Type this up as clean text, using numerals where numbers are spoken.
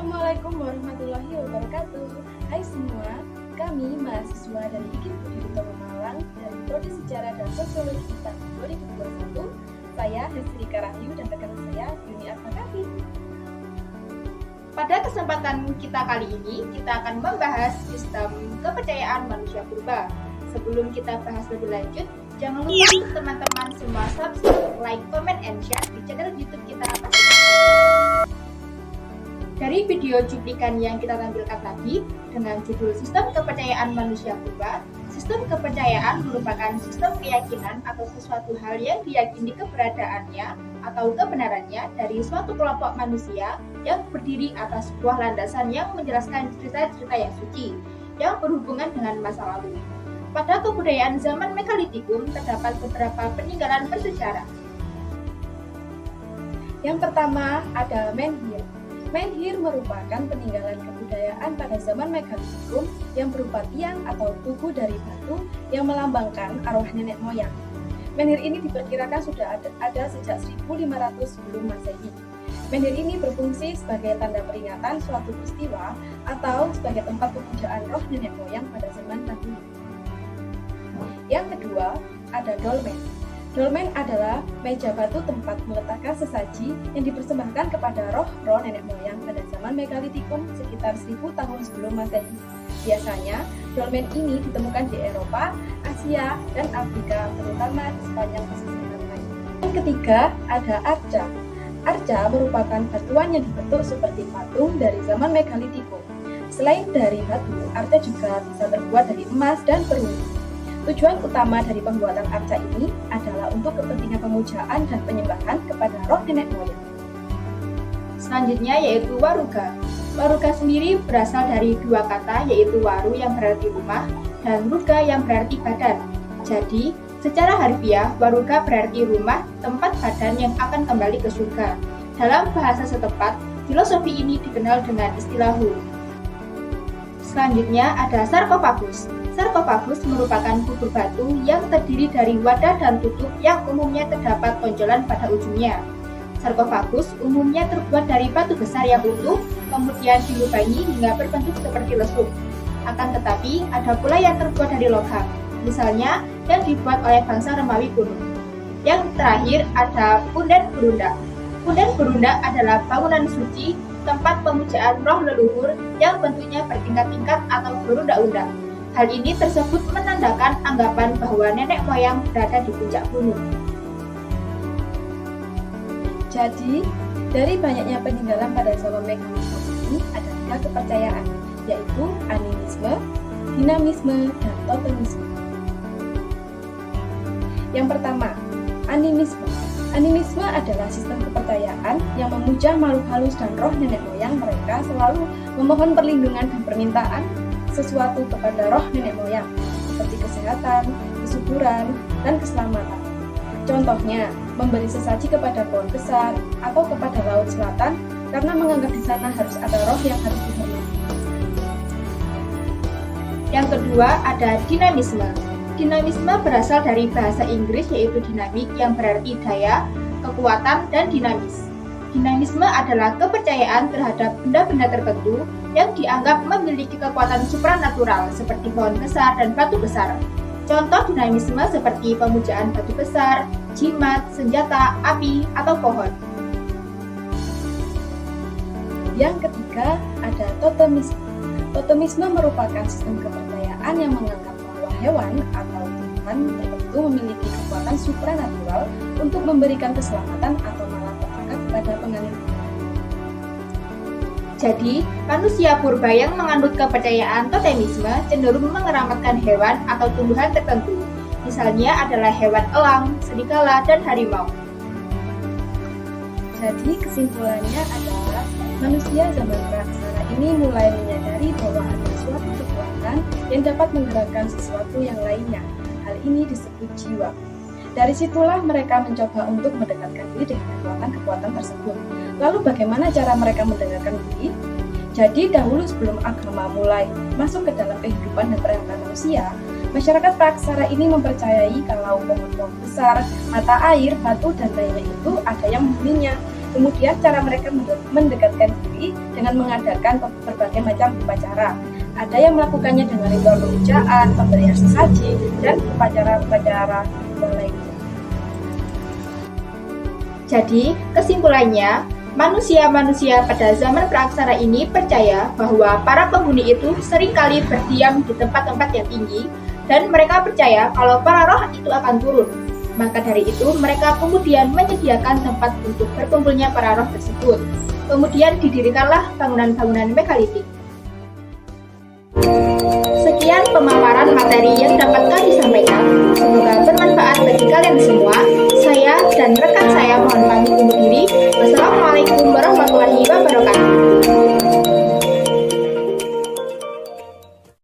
Assalamualaikum warahmatullahi wabarakatuh. Hai semua, kami mahasiswa dari IKIP Budi Utomo Malang dari Prodi Sejarah dan Sosiologi tahun 2021. Saya Hesrika Rahyu dan rekan saya Yuni Arfakati. Pada kesempatan kita kali ini, kita akan membahas sistem kepercayaan manusia purba. Sebelum kita bahas lebih lanjut, jangan lupa untuk teman-teman semua subscribe, like, comment, and share di channel YouTube kita masing-masing. Dari video cuplikan yang kita tampilkan tadi dengan judul Sistem Kepercayaan Manusia Purba, sistem kepercayaan merupakan sistem keyakinan atau sesuatu hal yang diyakini keberadaannya atau kebenarannya dari suatu kelompok manusia yang berdiri atas sebuah landasan yang menjelaskan cerita-cerita yang suci yang berhubungan dengan masa lalu. Pada kebudayaan zaman Megalitikum terdapat beberapa peninggalan bersejarah. Yang pertama ada menhir. Menhir merupakan peninggalan kebudayaan pada zaman Megalitikum yang berupa tiang atau tugu dari batu yang melambangkan arwah nenek moyang. Menhir ini diperkirakan sudah ada sejak 1500 sebelum Masehi. Menhir ini berfungsi sebagai tanda peringatan suatu peristiwa atau sebagai tempat pemujaan roh nenek moyang pada zaman dahulu. Yang kedua, ada dolmen. Dolmen adalah meja batu tempat meletakkan sesaji yang dipersembahkan kepada roh-roh nenek moyang pada zaman Megalitikum sekitar 1000 tahun sebelum Masehi. Biasanya, dolmen ini ditemukan di Eropa, Asia, dan Afrika, terutama di sepanjang pesisir pantai. Yang ketiga, ada arca. Arca merupakan batuan yang dibentuk seperti patung dari zaman Megalitikum. Selain dari batu, arca juga bisa terbuat dari emas dan perunggu. Tujuan utama dari pembuatan arca ini adalah untuk kepentingan pemujaan dan penyembahan kepada roh nenek moyang. Selanjutnya yaitu waruga. Waruga sendiri berasal dari dua kata, yaitu waru yang berarti rumah dan ruga yang berarti badan. Jadi, secara harfiah, waruga berarti rumah, tempat badan yang akan kembali ke surga. Dalam bahasa setempat, filosofi ini dikenal dengan istilah hulu. Selanjutnya ada sarkofagus. Sarkofagus merupakan kubur batu yang terdiri dari wadah dan tutup yang umumnya terdapat tonjolan pada ujungnya. Sarkofagus umumnya terbuat dari batu besar yang utuh, kemudian dilubangi hingga berbentuk seperti lesung. Akan tetapi, ada pula yang terbuat dari logam, misalnya yang dibuat oleh bangsa Romawi kuno. Yang terakhir ada punden berundak. Punden berundak adalah bangunan suci, tempat pemujaan roh leluhur yang bentuknya bertingkat-tingkat atau berundak-undak. Hal ini tersebut menandakan anggapan bahwa nenek moyang berada di puncak gunung. Jadi, dari banyaknya peninggalan pada zaman Megalitikum ini ada 3 kepercayaan, yaitu animisme, dinamisme, dan totemisme. Yang pertama, animisme. Animisme adalah sistem kepercayaan yang memuja makhluk halus dan roh nenek moyang mereka selalu memohon perlindungan dan permintaan sesuatu kepada roh nenek moyang, seperti kesehatan, kesuburan, dan keselamatan. Contohnya, memberi sesaji kepada pohon besar atau kepada laut selatan karena menganggap di sana harus ada roh yang harus dihormati. Yang kedua ada dinamisme. Dinamisme berasal dari bahasa Inggris yaitu dynamic yang berarti daya, kekuatan, dan dinamis. Dinamisme adalah kepercayaan terhadap benda-benda tertentu yang dianggap memiliki kekuatan supranatural seperti pohon besar dan batu besar. Contoh dinamisme seperti pemujaan batu besar, jimat, senjata, api, atau pohon. Yang ketiga ada totemisme. Totemisme merupakan sistem kepercayaan yang menganggap bahwa hewan atau Tuhan tertentu memiliki kekuatan supranatural untuk memberikan keselamatan atau malapetaka kepada penganut. Jadi, manusia purba yang menganut kepercayaan totemisme cenderung mengeramatkan hewan atau tumbuhan tertentu. Misalnya adalah hewan elang, serigala, dan harimau. Jadi kesimpulannya adalah manusia zaman praksara ini mulai menyadari bahwa ada suatu kekuatan yang dapat menggerakkan sesuatu yang lainnya. Hal ini disebut jiwa. Dari situlah mereka mencoba untuk mendekatkan diri dengan kekuatan-kekuatan tersebut. Lalu bagaimana cara mereka mendekatkan diri? Jadi dahulu sebelum agama mulai masuk ke dalam kehidupan dan perantaraan manusia, masyarakat praksara ini mempercayai kalau pohon-pohon besar, mata air, batu, dan lainnya itu ada yang menghuninya. Kemudian cara mereka mendekatkan diri dengan mengadakan berbagai macam upacara. Ada yang melakukannya dengan ritual pemujaan, pemberian sesaji, dan upacara-upacara lainnya. Jadi, kesimpulannya, manusia-manusia pada zaman praaksara ini percaya bahwa para penghuni itu seringkali berdiam di tempat-tempat yang tinggi dan mereka percaya kalau para roh itu akan turun. Maka dari itu, mereka kemudian menyediakan tempat untuk berkumpulnya para roh tersebut. Kemudian didirikanlah bangunan-bangunan megalitik. Sekian pemaparan materi yang dapat kami sampaikan.